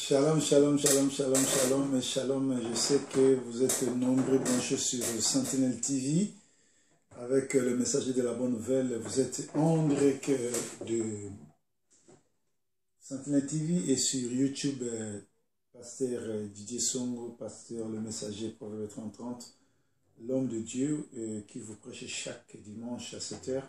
Shalom, shalom, shalom, shalom, shalom, shalom. Je sais que vous êtes nombreux branchés sur Sentinelle TV avec le messager de la bonne nouvelle. Vous êtes André de Sentinelle TV et sur YouTube, pasteur Didier Songo, pasteur le messager Proverbe 30-30, l'homme de Dieu qui vous prêche chaque dimanche à 7 h.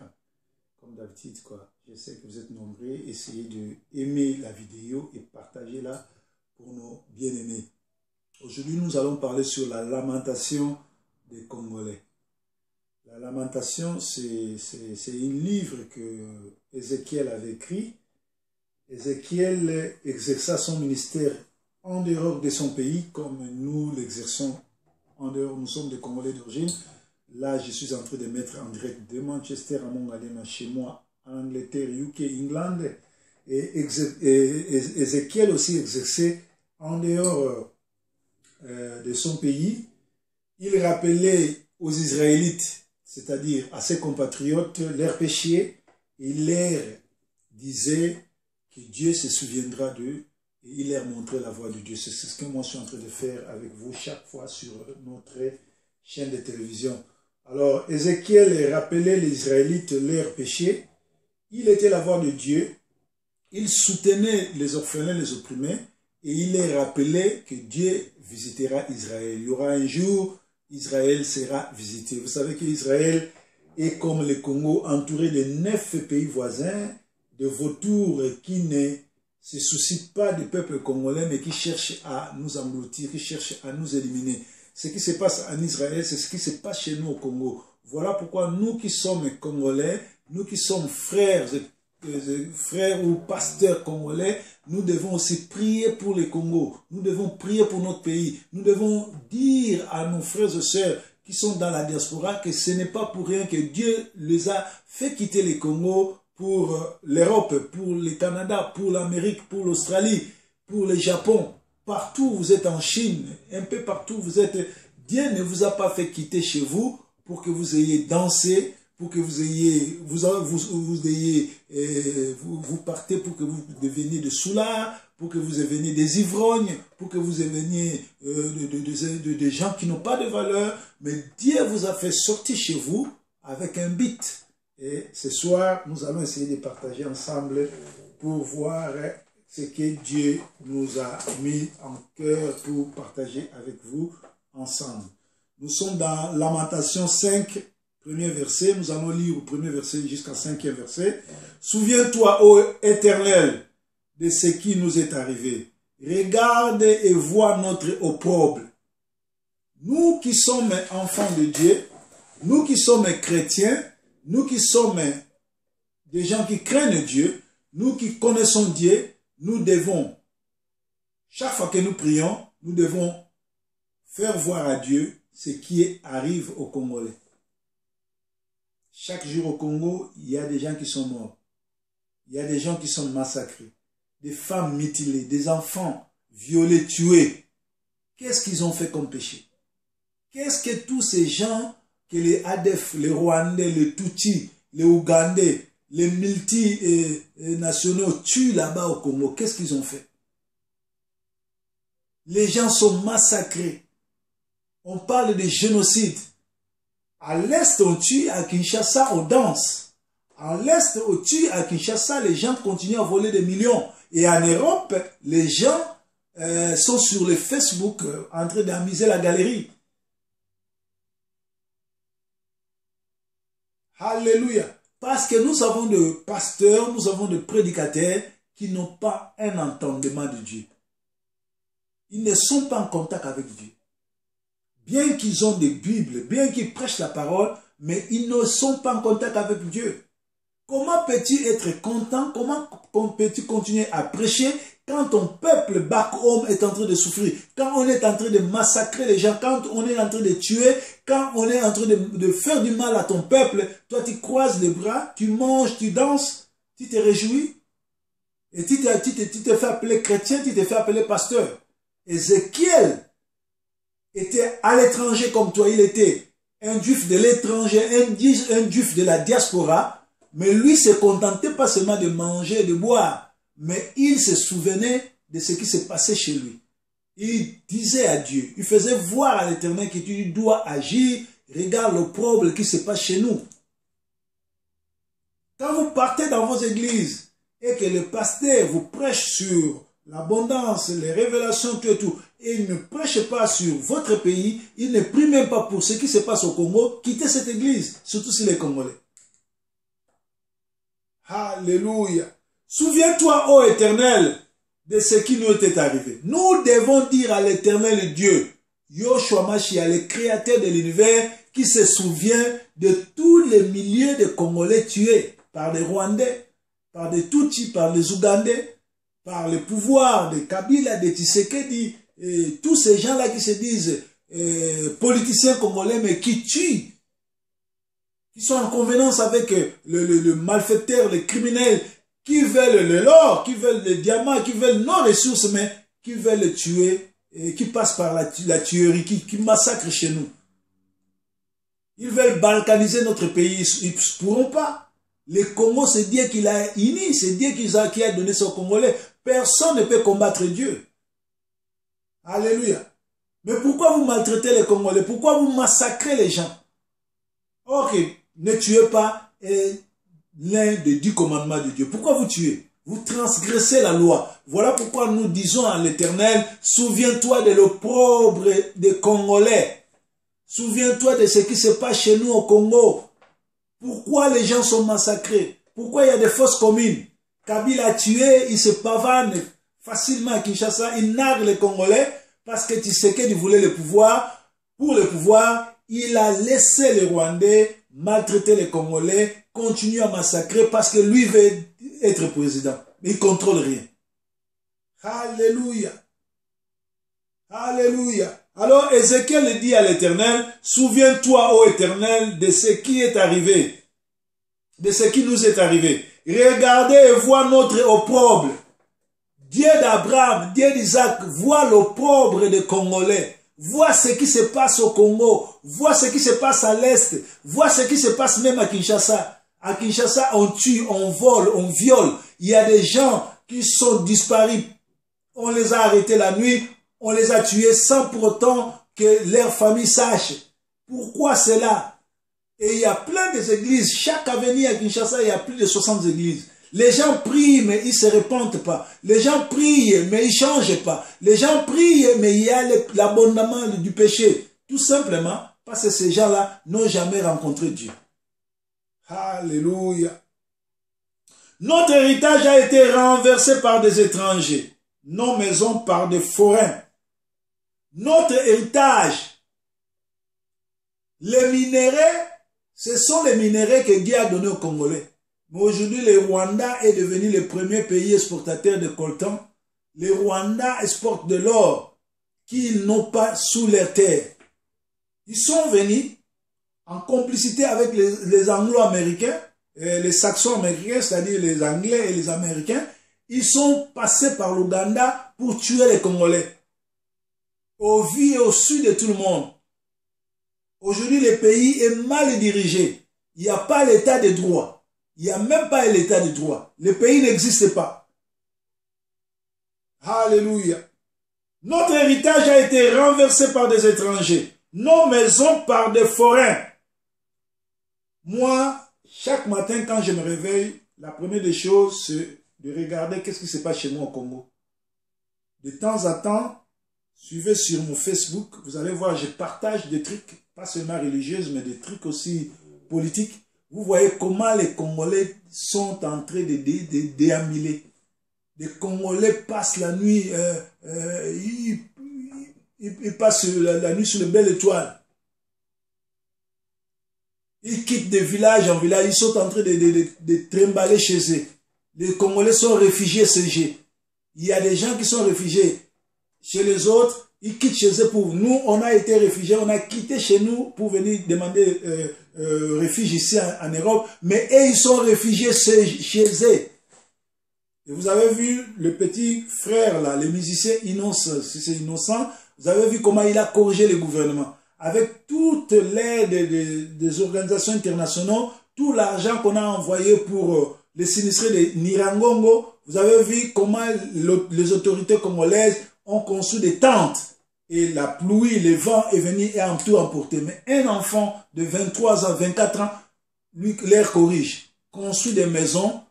Comme d'habitude, quoi. Je sais que vous êtes nombreux. Essayez d'aimer la vidéo et partagez-la pour nos bien-aimés. Aujourd'hui, nous allons parler sur la lamentation des Congolais. La lamentation, c'est un livre que Ézéchiel avait écrit. Ézéchiel exerça son ministère en dehors de son pays, comme nous l'exerçons en dehors. Nous sommes des Congolais d'origine. Là, je suis en train de mettre en direct de Manchester à Mongalema, chez moi, en Angleterre, UK, England. Et Ézéchiel aussi exerçait en dehors de son pays. Il rappelait aux Israélites, c'est-à-dire à ses compatriotes, leurs péchés. Il leur disait que Dieu se souviendra d'eux et il leur montrait la voie de Dieu. C'est ce que moi je suis en train de faire avec vous chaque fois sur notre chaîne de télévision. Alors, Ézéchiel rappelait les Israélites leurs péchés. Il était la voix de Dieu. Il soutenait les orphelins, les opprimés. Et il les rappelait que Dieu visitera Israël. Il y aura un jour, Israël sera visité. Vous savez qu'Israël est comme le Congo, entouré de 9 pays voisins, de vautours qui ne se soucient pas du peuple congolais, mais qui cherchent à nous engloutir, qui cherchent à nous éliminer. Ce qui se passe en Israël, c'est ce qui se passe chez nous au Congo. Voilà pourquoi nous qui sommes Congolais, nous qui sommes frères ou pasteurs congolais, nous devons aussi prier pour le Congo. Nous devons prier pour notre pays. Nous devons dire à nos frères et sœurs qui sont dans la diaspora que ce n'est pas pour rien que Dieu les a fait quitter le Congo pour l'Europe, pour le Canada, pour l'Amérique, pour l'Australie, pour le Japon. Partout vous êtes en Chine, un peu partout vous êtes. Dieu ne vous a pas fait quitter chez vous pour que vous ayez dansé, pour que vous ayez, vous partez pour que vous deveniez des soulards, pour que vous deveniez des ivrognes, pour que vous deveniez des gens qui n'ont pas de valeur. Mais Dieu vous a fait sortir chez vous avec un but. Et ce soir, nous allons essayer de partager ensemble pour voir ce que Dieu nous a mis en cœur pour partager avec vous ensemble. Nous sommes dans Lamentation 5, premier verset. Nous allons lire au premier verset jusqu'à 5e verset. Souviens-toi, ô Éternel, de ce qui nous est arrivé. Regarde et vois notre opprobre. Nous qui sommes enfants de Dieu, nous qui sommes chrétiens, nous qui sommes des gens qui craignent Dieu, nous qui connaissons Dieu, nous devons, chaque fois que nous prions, nous devons faire voir à Dieu ce qui arrive aux Congolais. Chaque jour au Congo, il y a des gens qui sont morts. Il y a des gens qui sont massacrés. Des femmes mutilées, des enfants violés, tués. Qu'est-ce qu'ils ont fait comme péché? Qu'est-ce que tous ces gens, que les ADF, les Rwandais, les Tutsis, les Ougandais, les multinationaux tuent là-bas au Congo? Qu'est-ce qu'ils ont fait? Les gens sont massacrés. On parle de génocide. À l'Est, on tue, à Kinshasa, on danse. À l'Est, on tue, à Kinshasa, les gens continuent à voler des millions. Et en Europe, les gens sont sur le Facebook en train d'amuser la galerie. Alléluia. Parce que nous avons des pasteurs, nous avons des prédicateurs qui n'ont pas un entendement de Dieu. Ils ne sont pas en contact avec Dieu. Bien qu'ils ont des Bibles, bien qu'ils prêchent la parole, mais ils ne sont pas en contact avec Dieu. Comment peux-tu être content? Comment peux-tu continuer à prêcher quand ton peuple back home est en train de souffrir? Quand on est en train de massacrer les gens, quand on est en train de tuer, quand on est en train de faire du mal à ton peuple, toi tu croises les bras, tu manges, tu danses, tu te réjouis. Et tu te fais appeler chrétien, tu te fais appeler pasteur. Ézéchiel était à l'étranger comme toi, il était un juif de l'étranger, un juif de la diaspora, mais lui se contentait pas seulement de manger et de boire, mais il se souvenait de ce qui se passait chez lui. Il disait à Dieu, il faisait voir à l'Éternel que tu dois agir, regarde l'opprobre qui se passe chez nous. Quand vous partez dans vos églises et que le pasteur vous prêche sur l'abondance, les révélations, tout et tout, et il ne prêche pas sur votre pays, il ne prie même pas pour ce qui se passe au Congo, quittez cette église, surtout si les Congolais. Alléluia. Souviens-toi, ô Éternel, de ce qui nous était arrivé. Nous devons dire à l'Éternel Dieu, Yoshua Mashiach, le créateur de l'univers, qui se souvient de tous les milliers de Congolais tués par des Rwandais, par des Tutsis, par les Ougandais, par le pouvoir de Kabila, de Tshisekedi, et tous ces gens-là qui se disent politiciens congolais, mais qui tuent, qui sont en convenance avec le malfaiteur, les criminels, qui veulent l'or, qui veulent les diamants, qui veulent nos ressources, mais qui veulent le tuer, et qui passent par la tuerie, qui massacrent chez nous. Ils veulent balkaniser notre pays, ils ne pourront pas. Le Congo, c'est Dieu qui l'a uni, c'est Dieu qui a donné ça aux Congolais. Personne ne peut combattre Dieu. Alléluia. Mais pourquoi vous maltraitez les Congolais? Pourquoi vous massacrez les gens? Ok, ne tuez pas l'un des 10 commandements de Dieu. Pourquoi vous tuez? Vous transgressez la loi. Voilà pourquoi nous disons à l'Éternel, souviens-toi de l'opprobre des Congolais. Souviens-toi de ce qui se passe chez nous au Congo. Pourquoi les gens sont massacrés? Pourquoi il y a des fausses communes? Kabila a tué, il se pavane facilement à Kinshasa, il nargue les Congolais parce que Tshisekedi voulait le pouvoir. Pour le pouvoir, il a laissé les Rwandais maltraiter les Congolais, continuer à massacrer parce que lui veut être président. Mais il ne contrôle rien. Alléluia. Alléluia. Alors Ézéchiel dit à l'Éternel, souviens-toi, ô Éternel, de ce qui est arrivé, de ce qui nous est arrivé. Regardez et vois notre opprobre. Dieu d'Abraham, Dieu d'Isaac, voit l'opprobre des Congolais. Vois ce qui se passe au Congo. Vois ce qui se passe à l'Est. Vois ce qui se passe même à Kinshasa. À Kinshasa, on tue, on vole, on viole. Il y a des gens qui sont disparus. On les a arrêtés la nuit. On les a tués sans pour autant que leur famille sache. Pourquoi cela? Et il y a plein d'églises. Chaque avenue à Kinshasa, il y a plus de 60 églises. Les gens prient, mais ils ne se répandent pas. Les gens prient, mais ils ne changent pas. Les gens prient, mais il y a l'abondement du péché. Tout simplement parce que ces gens-là n'ont jamais rencontré Dieu. Alléluia. Notre héritage a été renversé par des étrangers. Nos maisons par des forains. Notre héritage, les minéraux, ce sont les minéraux que Dieu a donnés aux Congolais. Mais aujourd'hui, le Rwanda est devenu le premier pays exportateur de coltan. Les Rwandais exportent de l'or qu'ils n'ont pas sous leur terre. Ils sont venus en complicité avec les Anglo-Américains, les Saxons américains, c'est-à-dire les Anglais et les Américains. Ils sont passés par l'Ouganda pour tuer les Congolais. Au vu et au sud de tout le monde. Aujourd'hui, le pays est mal dirigé. Il n'y a pas l'état de droit. Il n'y a même pas l'état de droit. Le pays n'existe pas. Alléluia. Notre héritage a été renversé par des étrangers. Nos maisons par des forains. Moi, chaque matin quand je me réveille, la première des choses, c'est de regarder qu'est-ce qui se passe chez moi au Congo. De temps en temps, suivez sur mon Facebook, vous allez voir, je partage des trucs, pas seulement religieux, mais des trucs aussi politiques. Vous voyez comment les Congolais sont en train de déambler. Les Congolais passent la nuit, ils passent la nuit sur les belles étoiles. Ils quittent de village en village, ils sont en train de trimballer chez eux. Les Congolais sont réfugiés CG. Il y a des gens qui sont réfugiés chez les autres, ils quittent chez eux pour nous. On a été réfugiés, on a quitté chez nous pour venir demander refuge ici en Europe, mais eux, ils sont réfugiés chez eux. Et vous avez vu le petit frère là, le musicien Innocent, si c'est Innocent, vous avez vu comment il a corrigé le gouvernement. Avec toute l'aide des organisations internationales, tout l'argent qu'on a envoyé pour les sinistrés de Nirangongo, vous avez vu comment les autorités congolaises ont construit des tentes. Et la pluie, le vent est venu et a tout emporté. Mais un enfant de 23 ans, 24 ans, lui, les corrige. Construit des maisons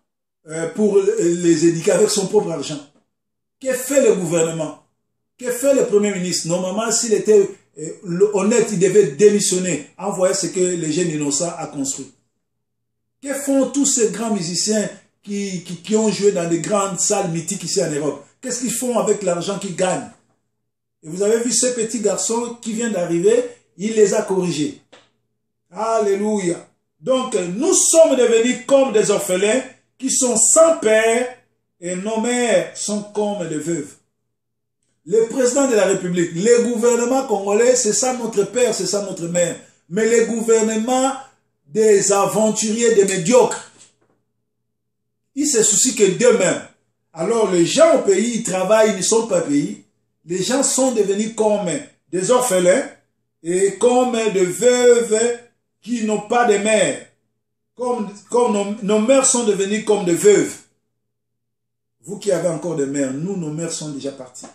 pour les éduquer avec son propre argent. Que fait le gouvernement? Que fait le Premier ministre? Normalement, s'il était honnête, il devait démissionner, envoyer ce que les jeunes innocents ont construit. Que font tous ces grands musiciens qui ont joué dans des grandes salles mythiques ici en Europe? Qu'est-ce qu'ils font avec l'argent qu'ils gagnent? Et vous avez vu ce petit garçon qui vient d'arriver, il les a corrigés. Alléluia. Donc, nous sommes devenus comme des orphelins qui sont sans père et nos mères sont comme des veuves. Le président de la République, le gouvernement congolais, c'est ça notre père, c'est ça notre mère. Mais le gouvernement des aventuriers, des médiocres, ils se soucient que d'eux-mêmes. Alors les gens au pays, ils travaillent, ils ne sont pas payés. Les gens sont devenus comme des orphelins et comme des veuves qui n'ont pas de mère. Comme nos mères sont devenues comme des veuves. Vous qui avez encore des mères, nous, nos mères sont déjà parties.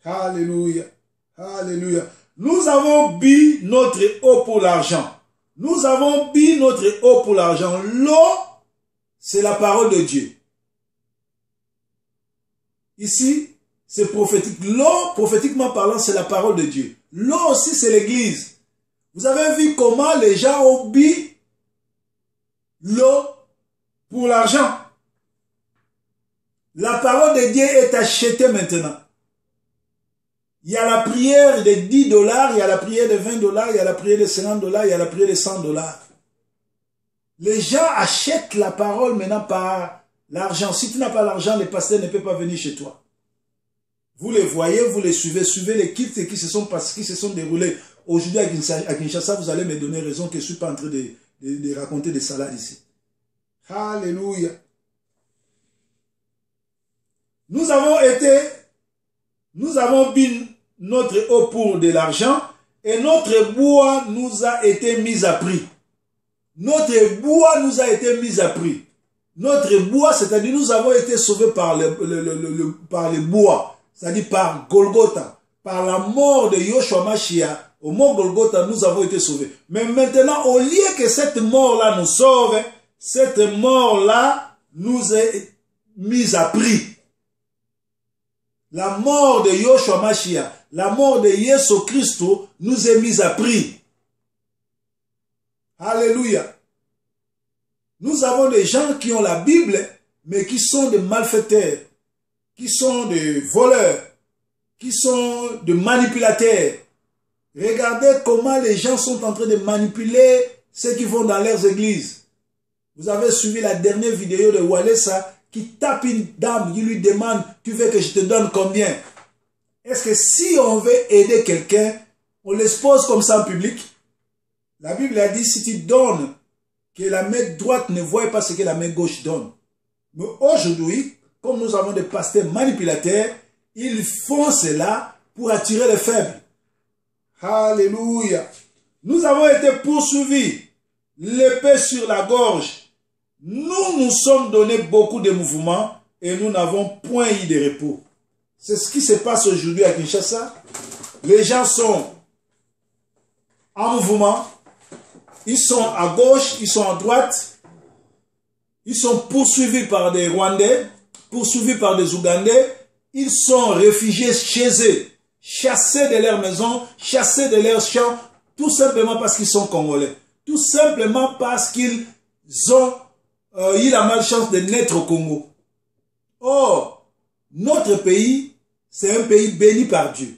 Alléluia. Alléluia. Nous avons bu notre eau pour l'argent. Nous avons bu notre eau pour l'argent. L'eau, c'est la parole de Dieu. Ici, c'est prophétique. L'eau, prophétiquement parlant, c'est la parole de Dieu. L'eau aussi, c'est l'église. Vous avez vu comment les gens ont bu l'eau pour l'argent. La parole de Dieu est achetée maintenant. Il y a la prière de 10 $, il y a la prière de 20 $, il y a la prière de 50 $, il y a la prière de 100 $. Les gens achètent la parole maintenant par l'argent. Si tu n'as pas l'argent, le pasteur ne peut pas venir chez toi. Vous les voyez, vous les suivez, suivez les cultes qui se sont déroulés aujourd'hui à Kinshasa. Vous allez me donner raison que je ne suis pas en train de raconter des salades ici. Alléluia. Nous avons bu notre eau pour de l'argent et notre bois nous a été mis à prix. Notre bois nous a été mis à prix. Notre bois, c'est-à-dire nous avons été sauvés par le bois, c'est-à-dire par Golgotha, par la mort de Yoshua Mashiach. Au mont Golgotha, nous avons été sauvés. Mais maintenant, au lieu que cette mort-là nous sauve, cette mort-là nous est mise à prix. La mort de Yoshua Mashiach, la mort de Yesu Christ nous est mise à prix. Alléluia. Nous avons des gens qui ont la Bible, mais qui sont des malfaiteurs, qui sont des voleurs, qui sont des manipulateurs. Regardez comment les gens sont en train de manipuler ceux qui vont dans leurs églises. Vous avez suivi la dernière vidéo de Walesa qui tape une dame, qui lui demande « Tu veux que je te donne combien ?» Est-ce que si on veut aider quelqu'un, on l'expose comme ça en public? La Bible a dit « Si tu donnes, que la main droite ne voie pas ce que la main gauche donne. » Mais aujourd'hui, comme nous avons des pasteurs manipulateurs, ils font cela pour attirer les faibles. Alléluia. Nous avons été poursuivis, l'épée sur la gorge. Nous sommes donné beaucoup de mouvements et nous n'avons point eu de repos. C'est ce qui se passe aujourd'hui à Kinshasa. Les gens sont en mouvement. Ils sont à gauche, ils sont à droite. Ils sont poursuivis par des Rwandais, poursuivis par des Ougandais. Ils sont réfugiés chez eux, chassés de leur maison, chassés de leurs champs, tout simplement parce qu'ils sont Congolais. Tout simplement parce qu'ils ont eu la malchance de naître au Congo. Or, notre pays, c'est un pays béni par Dieu.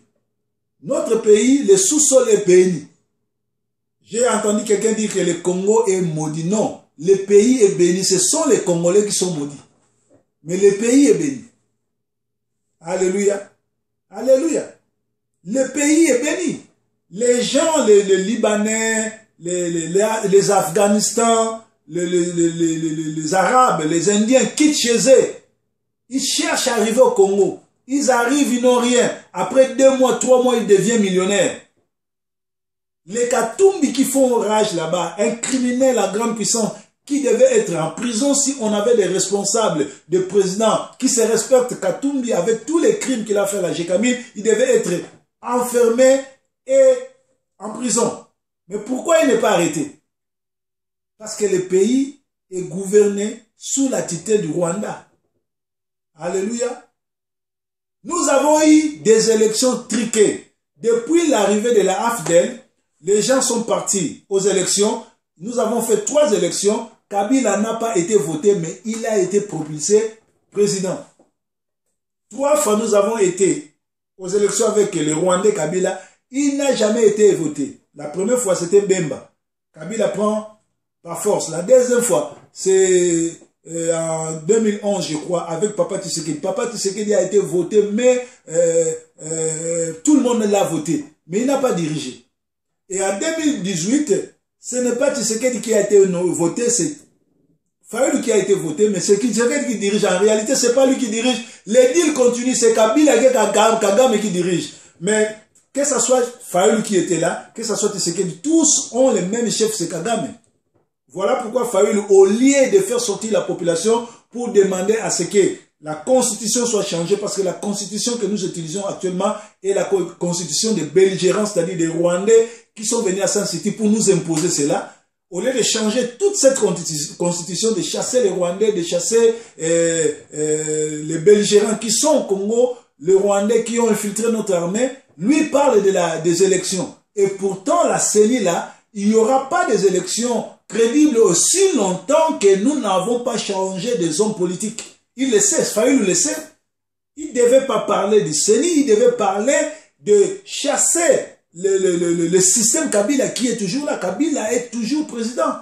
Notre pays, le sous-sol est béni. J'ai entendu quelqu'un dire que le Congo est maudit. Non, le pays est béni. Ce sont les Congolais qui sont maudits. Mais le pays est béni. Alléluia. Alléluia. Le pays est béni. Les gens, les Libanais, les Afghanistans, les Arabes, les Indiens quittent chez eux. Ils cherchent à arriver au Congo. Ils arrivent, ils n'ont rien. Après 2 mois, 3 mois, ils deviennent millionnaires. Les Katumbi qui font rage là-bas, un criminel à grande puissance, qui devait être en prison si on avait des responsables, des présidents qui se respectent. Katumbi, avec tous les crimes qu'il a fait à la Gécamine, il devait être enfermé et en prison. Mais pourquoi il n'est pas arrêté? Parce que le pays est gouverné sous la tutelle du Rwanda. Alléluia. Nous avons eu des élections truquées. Depuis l'arrivée de la AFDEL, les gens sont partis aux élections. Nous avons fait 3 élections. Kabila n'a pas été voté, mais il a été propulsé président. 3 fois nous avons été aux élections avec le Rwandais Kabila. Il n'a jamais été voté. La première fois, c'était Bemba. Kabila prend par force. La deuxième fois, c'est en 2011, je crois, avec Papa Tshisekedi. Papa Tshisekedi a été voté, mais tout le monde l'a voté. Mais il n'a pas dirigé. Et en 2018, ce n'est pas Tshisekedi qui a été voté, c'est Fayoulou qui a été voté, mais c'est Tshisekedi qui dirige. En réalité, ce n'est pas lui qui dirige. Les deals continuent, c'est Kabila et Kagame qui dirige. Mais que ce soit Fayoulou qui était là, que ce soit Tshisekedi, tous ont le même chef, c'est Kagame. Voilà pourquoi Fayoulou, au lieu de faire sortir la population pour demander à ce que la constitution soit changée, parce que la constitution que nous utilisons actuellement est la constitution des belligérants, c'est-à-dire des Rwandais qui sont venus à San City pour nous imposer cela. Au lieu de changer toute cette constitution, de chasser les Rwandais, de chasser les belligérants qui sont au Congo, les Rwandais qui ont infiltré notre armée, lui parle des élections. Et pourtant, la CENI là, il n'y aura pas des élections crédibles aussi longtemps que nous n'avons pas changé des hommes politiques. Il le sait, Fayoulou le sait. Il ne devait pas parler du CENI, il devait parler de chasser le système Kabila qui est toujours là. Kabila est toujours président.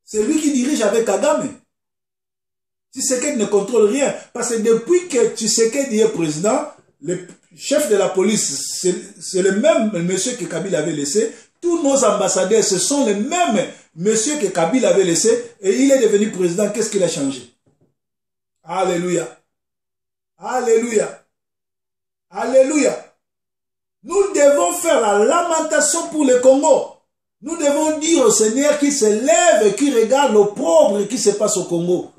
C'est lui qui dirige avec Kagame. Tshisekedi ne contrôle rien. Parce que depuis que Tshisekedi est président, le chef de la police, c'est le même monsieur que Kabila avait laissé. Tous nos ambassadeurs, ce sont les mêmes monsieur que Kabila avait laissé. Et il est devenu président. Qu'est-ce qu'il a changé? Alléluia. Alléluia. Alléluia. Nous devons faire la lamentation pour le Congo. Nous devons dire au Seigneur qu'il se lève et qu'il regarde l'opprobre qui se passe au Congo.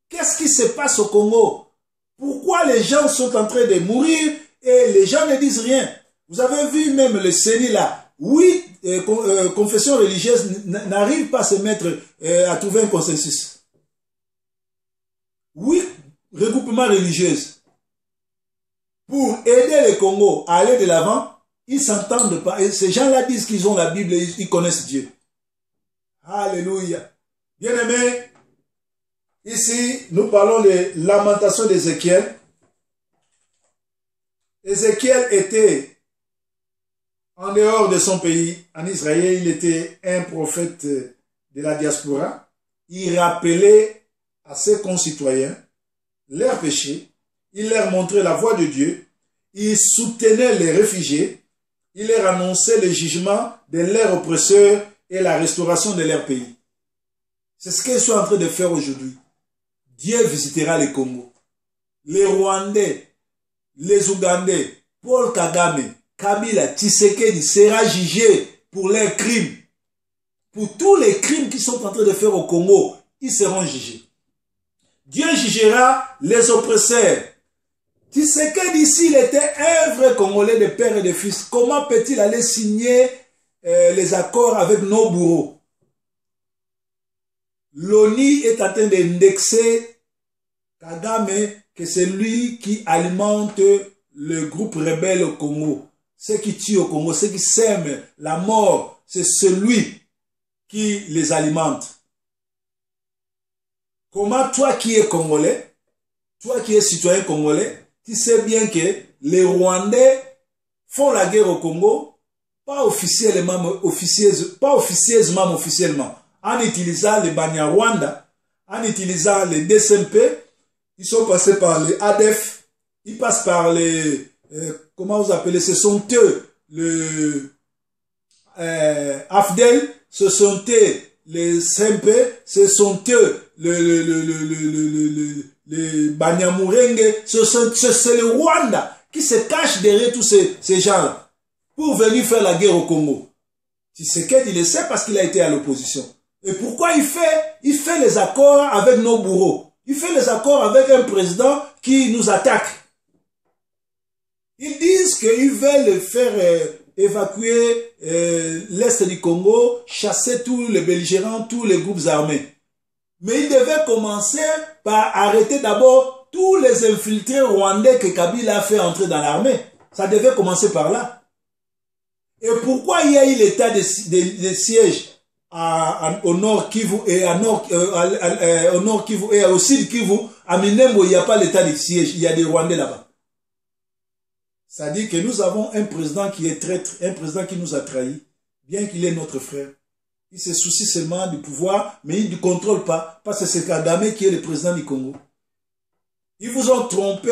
Qu'est-ce qui se passe au Congo? Pourquoi les gens sont en train de mourir et les gens ne disent rien? Vous avez vu même le CENI là. Oui, confessions religieuses n'arrivent pas à se mettre à trouver un consensus. Oui, regroupement religieux. Pour aider le Congo à aller de l'avant, ils s'entendent pas. Et ces gens-là disent qu'ils ont la Bible et ils connaissent Dieu. Alléluia. Bien-aimés, ici, nous parlons de lamentation d'Ézéchiel. Ézéchiel était en dehors de son pays, en Israël. Il était un prophète de la diaspora. Il rappelait à ses concitoyens leurs péchés. Il leur montrait la voie de Dieu. Il soutenait les réfugiés. Il leur annonçait le jugement de leurs oppresseurs et la restauration de leur pays. C'est ce qu'ils sont en train de faire aujourd'hui. Dieu visitera le Congo. Les Rwandais, les Ougandais, Paul Kagame, Kabila, Tshisekedi sera jugé pour leurs crimes. Pour tous les crimes qu'ils sont en train de faire au Congo, ils seront jugés. Dieu jugera les oppresseurs. Tshisekedi, s'il était un vrai Congolais de père et de fils, comment peut-il aller signer les accords avec nos bourreaux? L'ONU est en train d'indexer Kagame, que c'est lui qui alimente le groupe rebelle au Congo. Ceux qui tuent au Congo, ceux qui sèment la mort, c'est celui qui les alimente. Comment toi qui es Congolais, toi qui es citoyen congolais, tu sais bien que les Rwandais font la guerre au Congo, pas officiellement, mais officiellement, en utilisant les Banyarwanda, en utilisant les DSMP, ils sont passés par les ADF, ils passent par les, comment vous appelez, ce sont eux, le AFDEL, ce sont eux, les SMP, ce sont eux, les Banyamulenge, c'est le Rwanda qui se cache derrière tous ces gens-là pour venir faire la guerre au Congo. Tshisekedi, il le sait parce qu'il a été à l'opposition. Et pourquoi il fait les accords avec nos bourreaux? Il fait les accords avec un président qui nous attaque. Ils disent qu'ils veulent faire évacuer l'Est du Congo, chasser tous les belligérants, tous les groupes armés. Mais ils devaient commencer par arrêter d'abord tous les infiltrés rwandais que Kabila a fait entrer dans l'armée. Ça devait commencer par là. Et pourquoi il y a eu l'état de siège au nord Kivu et au nord Kivu et au sud Kivu, à Minembwe, il n'y a pas l'état de siège, il y a des Rwandais là-bas. Ça dit que nous avons un président qui est traître, un président qui nous a trahis, bien qu'il est notre frère. Il se soucie seulement du pouvoir, mais il ne contrôle pas, parce que c'est Kagame qui est le président du Congo. Ils vous ont trompé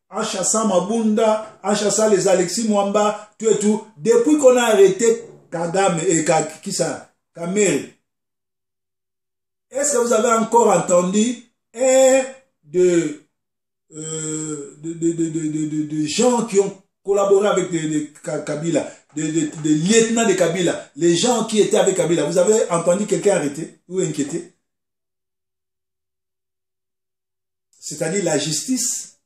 en chassant Mabunda, en chassant les Alexis Mwamba, tout et tout. Depuis qu'on a arrêté Kagame et Kamere, est-ce que vous avez encore entendu de gens qui ont collaboré avec Kabila, des lieutenants de Kabila, les gens qui étaient avec Kabila? Vous avez entendu quelqu'un arrêté ou inquiété? C'est-à-dire la justice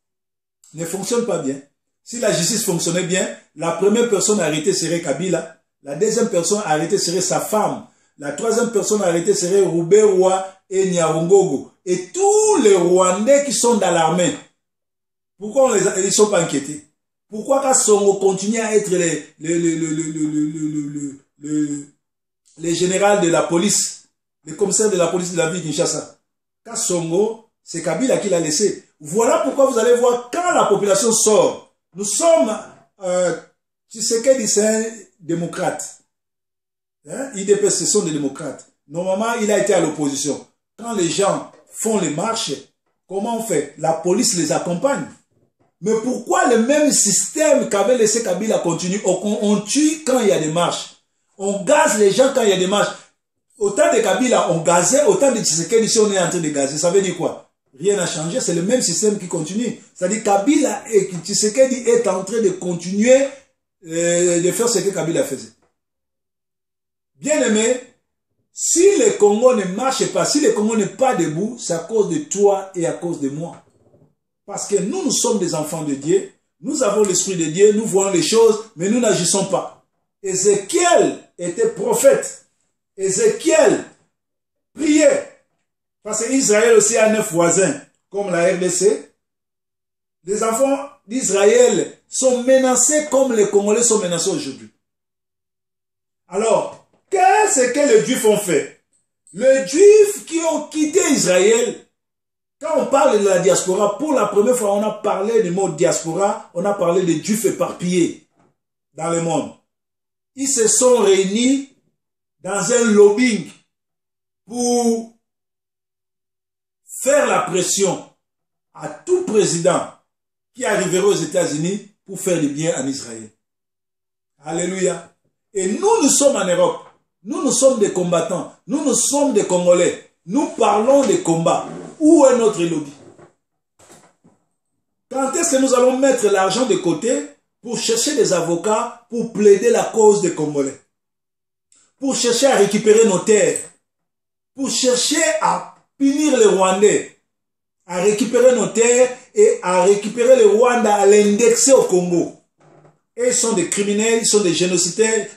ne fonctionne pas bien. Si la justice fonctionnait bien, la première personne arrêtée serait Kabila, la deuxième personne arrêtée serait sa femme, la troisième personne arrêtée serait Ruberwa et Nyarongogo, et tous les Rwandais qui sont dans l'armée. Pourquoi ils ne sont pas inquiétés? Pourquoi Kassongo continue à être les généraux de la police, les commissaires de la police de la ville de Kinshasa? Kassongo, c'est Kabila qui l'a laissé. Voilà pourquoi vous allez voir, quand la population sort, nous sommes, Tshisekedi c'est un démocrate. Hein? IDP, ce sont des démocrates. Normalement, il a été à l'opposition. Quand les gens font les marches, comment on fait? La police les accompagne. Mais pourquoi le même système qu'avait laissé Kabila continue? On tue quand il y a des marches. On gaze les gens quand il y a des marches. Autant de Kabila, on gazait, autant de Tshisekedi, si on est en train de gazer. Ça veut dire quoi? Rien n'a changé, c'est le même système qui continue. C'est-à-dire Kabila et Tshisekedi est en train de continuer de faire ce que Kabila faisait. Bien aimé, si le Congo ne marche pas, si le Congo n'est pas debout, c'est à cause de toi et à cause de moi. Parce que nous sommes des enfants de Dieu, nous avons l'esprit de Dieu, nous voyons les choses, mais nous n'agissons pas. Ézéchiel était prophète. Ézéchiel priait. Parce qu'Israël aussi a 9 voisins, comme la RDC. Les enfants d'Israël sont menacés comme les Congolais sont menacés aujourd'hui. Alors, qu'est-ce que les Juifs ont fait? Les Juifs qui ont quitté Israël, quand on parle de la diaspora, pour la première fois, on a parlé du mot diaspora, on a parlé des Juifs éparpillés dans le monde. Ils se sont réunis dans un lobbying pour faire la pression à tout président qui arriverait aux États-Unis pour faire du bien en Israël. Alléluia. Et nous sommes en Europe. Nous sommes des combattants. Nous sommes des Congolais. Nous parlons des combats. Où est notre lobby? Quand est-ce que nous allons mettre l'argent de côté pour chercher des avocats pour plaider la cause des Congolais? Pour chercher à récupérer nos terres? Pour chercher à punir les Rwandais? À récupérer nos terres et à récupérer les Rwandais, à l'indexer au Congo? Et ils sont des criminels, ils sont des génocidaires.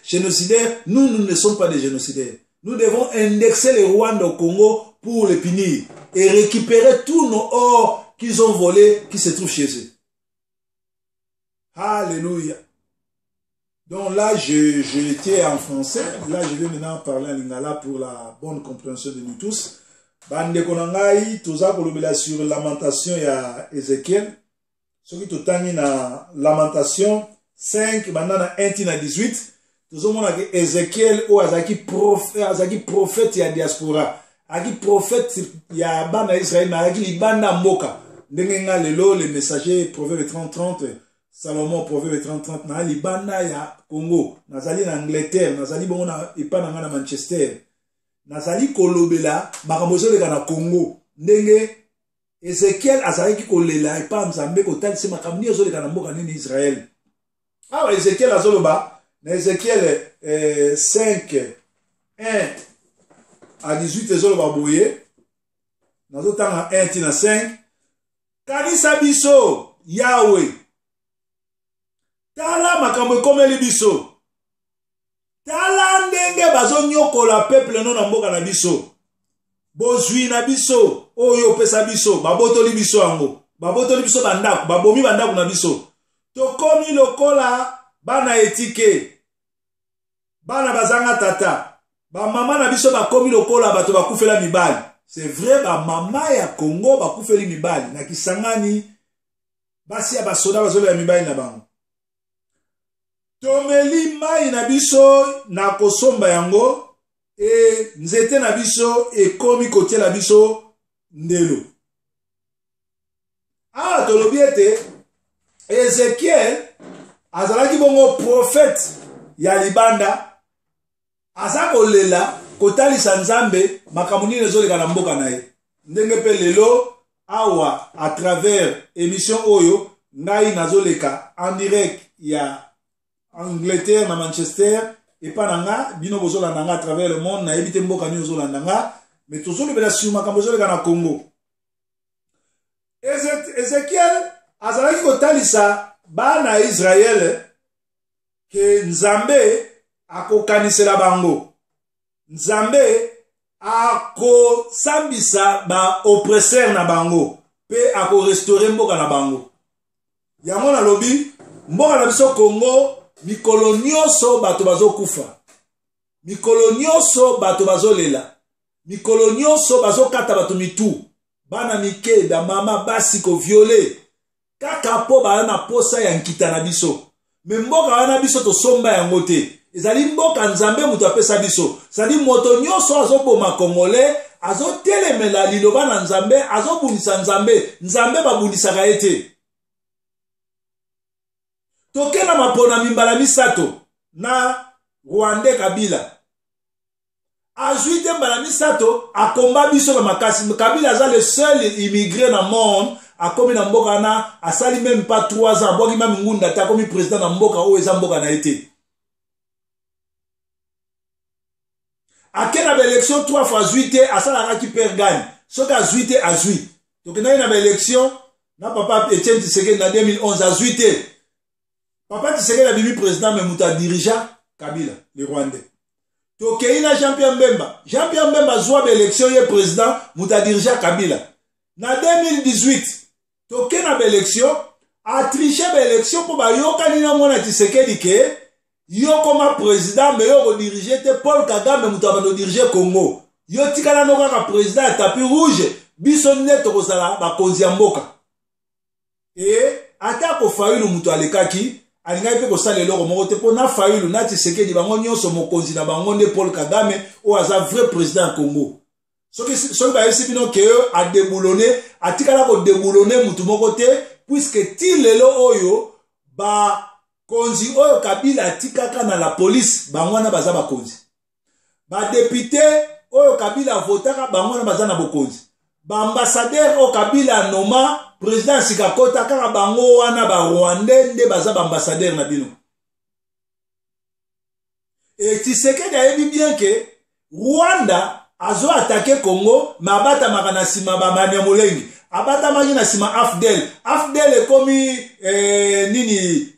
Nous ne sommes pas des génocidaires. Nous devons indexer les Rwandais au Congo pour les punir et récupérer tous nos ors qu'ils ont volés, qui se trouvent chez eux. Alléluia. Donc là, j'étais en français. Là, je vais maintenant parler en lingala pour la bonne compréhension de nous tous. Bande konangai, toza kolobela sur lamentation ya Ézéchiel. Ce qui totangi na lamentation 5, maintenant na 1 na 18. Tozomona que Ézéchiel ou azaki prophète ya diaspora. Aki prophète ya bana Israël na aki libanda mboka. Ndenge nga lelo le messager proverbe 30-30. Salomon proverbe 30-30 na libanda ya Congo. Nazali na Angleterre, nazali bongo na ipana nga na Manchester. Nazali kolobela makambozo leka na Congo. Ndenge Ézéchiel azali kolela epa nzambe kotalisa makambo zo leka na mboka nini Israël. Ah Ézéchiel azoloba na Ézéchiel 5 1 à 18 ezolo baboye nazotanga 1 tina 5 kanisa biso Yahweh tala makambo ekomeli biso tala ndenge bazonyokola peuple no na mboka na biso bozwi na biso oyo pesa biso babotoli biso yango babotoli biso bandako babomi bandako na biso tokomi lokola bana etike bana bazanga tata ba mama na biso bakomi lokola bato bakufela mibali c'est vrai ba mama ya Congo bakufeli mibali na Kisangani basi ya basoda bazolo ya mibali na bango tomeli mai na biso na kosomba yango e nzete na biso ekomi kotiela biso ndelo tolobi ete Ezekiel azalaki bongo prophète ya libanda aza kolela kotalisa Nzambe makambo nini ezoleka na mboka na ye ndenge pe lelo awa à travers émission oyo ngai nazoleka en direct ya Angleterre na Manchester et pas nanga bino bozolanda nga à travers le monde na ebite mboka ni ozolanda nga mais tozolobela sur makambo ezoleka na Congo. Ezekiel azalaki kotalisa bana Israël ke Nzambe akokanisela bango Nzambe akosambisa ba oppresseur na bango pe akorestaurer mboka na bango yango na lobi mboka na biso Congo mikolo nyonso bato bazokufa mikolo nyonso bato bazolela mikolo nyonso bazokata bato mitu bana mike da mama basi ko viole kaka po bana posa ya nkita na biso me mboka wana biso tosomba yango te ezali mboka Nzambe mutu apesa biso sadi moto nyonso azoboma Congolais azotelemela liloba na Nzambe azobundisa Nzambe babundisaka ete tokena mapona mimbala misato na Rwanda Kabila ajuite mbala misato akomba biso na makasi Kabila aza le seul immigré na monde akomi na mboka na asali même pas 3 ans boki même ngunda ta komi président na mboka o eza mboka na été akena ba élection 3 fois juite asala ki perd gagne soki ajuite azui donc na ina ba élection na papa Etienne Tshisekedi na 2011 ajuite papa Tshisekedi abimi président mais muta dirigeant Kabila le Rwandais tokei na Jean-Pierre Mbemba zwa ba élection ye président muta dirigeant Kabila na 2018 toke na ba élection a tricher ba élection po ba yokani na mwana Tshisekedi ke yo koma président mais yo ko diriger te Paul Kagame muta ba diriger Congo yo tikala no kaka président ya tapis rouge biso neto kozala ba konzi ya mboka et ata ko Fayulu muta alekaki alingai pe ko sala eloko moko te po na Fayulu na Tshisekedi bango nyonso mokonzi na bango nde Paul Kagame o aza vrai président ya Congo soki bayebisi bino ke adeboulonne atikala kodeboulonne mutu moko te puisque ti lelo oyo bakonzi oyo Kabila atikaka na la police bango wana baza bakonzi badepute oyo Kabila votaka bango wana baza na bokonzi baambassadeur oyo Kabila anoma président sikakota kaka bango wana barwandais nde baza baambassadeur na bino et Tshisekedi ayebi bien ke Rwanda azo attaqué Congo ma bata makana sima ba Banyamulenge abata maki na sima Afdel ekomi nini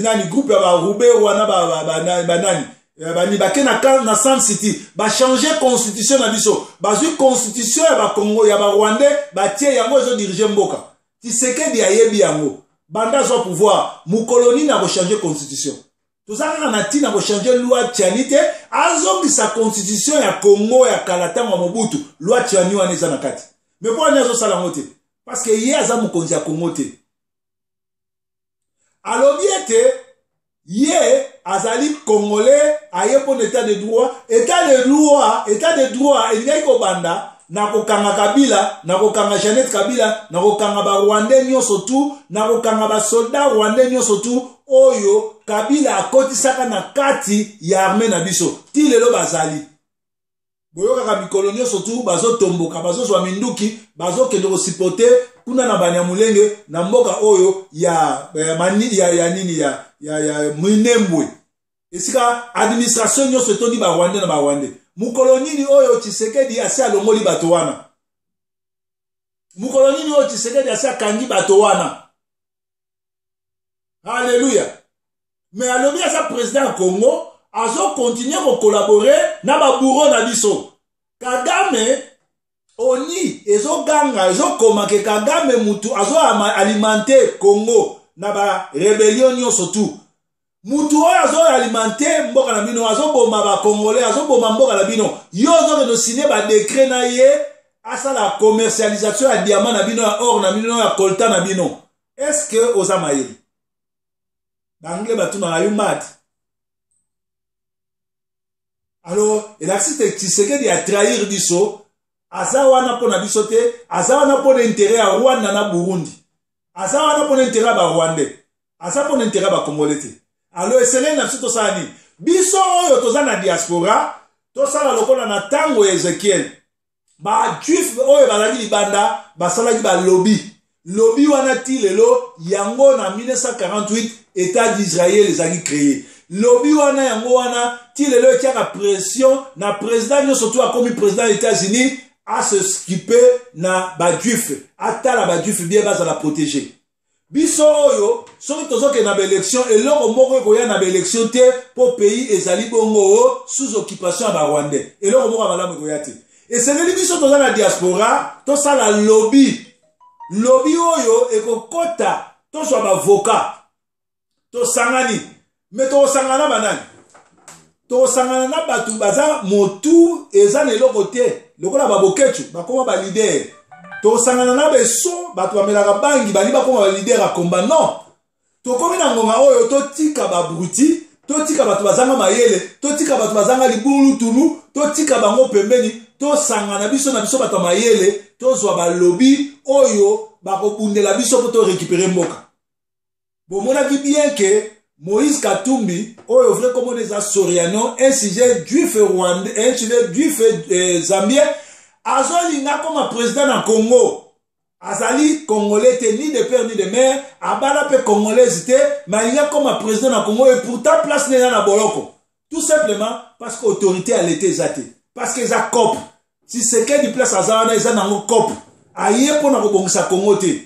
nani groupe ba Rube wana ba nani bani bakena na San City ba changer constitution na biso ba zui constitution ya ba Congo ya ba Rwandais ba tie yango ezo diriger mboka Tshisekedi ayebi yango banda zo pouvoir mu colonie na ko changer constitution tozaka na tina ko changer loi tianite azongi sa constitution ya Congo ya kalata wa Mobutu loi tiani wana eza na kati mais pour nyazo sala ngote parce que ye aza mukonzi ya Congo te alobi ete ye azali Congolais aye pour état de droit elingai ko banda na kokanga Kabila na kokanga Jeannette Kabila na kokanga ba Rwandais nyonso tu na kokanga ba soldat Rwandais nyonso tu oyo Kabila akotisaka na kati ya armée na biso ti lelo bazali boyoka mikolo nyonso tu bazotomboka bazozwa minduki bazokende kosipote kuna na Banyamulenge na mboka oyo ya Minembwe esika administration nyonso etondi ba Rwandais na ba Rwandais mukolo nini oyo Tshisekedi ase alongoli bato wana? Mukolo nini oyo Tshisekedi ase akangi bato wana? Alléluia. Mais alobi asa président ya Congo azo continuer ko collaborer na ba bourreau na biso. Kagame oni ezo ganga ezo komake Kagame mutu azo alimenter Congo na ba rébellion nyonso tu. Mutu oyo azo alimenter mboka na bino azo boma ba Congolais azo boma mboka na bino. Yo zo no signer ba décret na ye asa la commercialisation ya diamant na bino ya or na bino ya coltan na bino. Est-ce que oza mayeli? Anglais batuna ayu mat. Alors, il a cité Tshisekedi a trahir biso, azawana pona biso te, azawana pona intérêt à Rwanda na Burundi. Azawana pona intérêt à Rwandais. Azawana pona intérêt à Congolais te. Alors, esele na biso sani. Biso oyo toza na diaspora, to sala lokola na tango Ezekiel. Ba juif oyo balagi libanda, basalaki ba lobby. Lobby wana ti lelo yango na 1948 État d'Israël les a créé. Lobby wana yango wana ti lelo etiaka pression na président nyo surtout a comme président des États-Unis à se skipper na ba juif atala ba juif bien base à la protéger. Biso oyo soki tozoke na ba élection eloko moko ekoya na ba élection te pour pays ezali bongo sous occupation ya ba Rwandais. Eloko moko malamu ekoya te. Et c'est le biso toza na diaspora to sala lobby. Lobby oyo ekokota to so ba avocat to sangani mais to sangana banani to sangana na batu baza motu eza ne lokote lokola babokechu bakoma ba leader to sangana na beso batu bamelaka bangi bali bakoma ba leader a combat non to komi na ngonga oyo to tika ba bruti to tika batu bazanga mayele to tika batu bazanga libulu tulu to tika bango pembeni to sangana biso na biso batu mayele to zwa ba lobby oyo bakobundela biso po to récupérer mboka. Bomonaki bien que Moïse Katumbi oyo vrai comme les Soriano un sujet juif rwandais un sujet juif zambien azolinga comme président na Congo azali congolais te ni de père ni de mère abala pe congolais te malinga comme président na Congo et pourtant place nena na boloko tout simplement parce que autorité a l'été zate parce que za cop si c'est que du place azana eza nango cop aye pona ko bongisa Congo te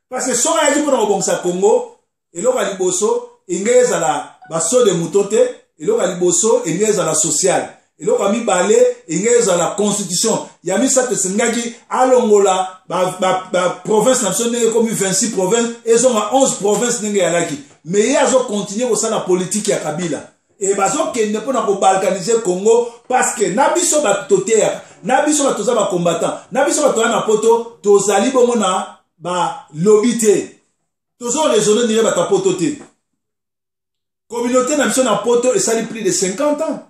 parce que soka yaji pona ko bongisa Congo eloko liboso ingeza la baso de mutote eloko liboso ingeza la social eloko mibale ingeza la constitution ya misa te singaki alongola ba province nationale comme 26 provinces et ont 11 provinces ninge yalaki mais yazo continuer ko sala politique ya Kabila et bazo kende pona ko balkaniser Congo parce que nabiso ba totea nabiso ba toza ba combattant nabiso ba toana poto tozali bongo na ba lobité tozo raisonner dire ba poto te communauté na biso na poto et ça li plus de 50 ans.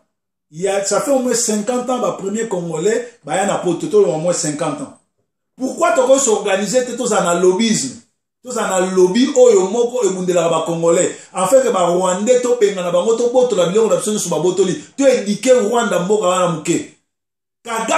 Ça fait au moins 50 ans ba premier congolais ba ya na poto to au moins 50 ans. Pourquoi toko s'organiser te tous en lobbyisme? Tous en lobby oyo moko ebundela ba congolais. En fait que ba rwandais to penga na bango to boto la biloko na biso so ba botoli. To édiquer Rwanda mboka wana muke. Kagame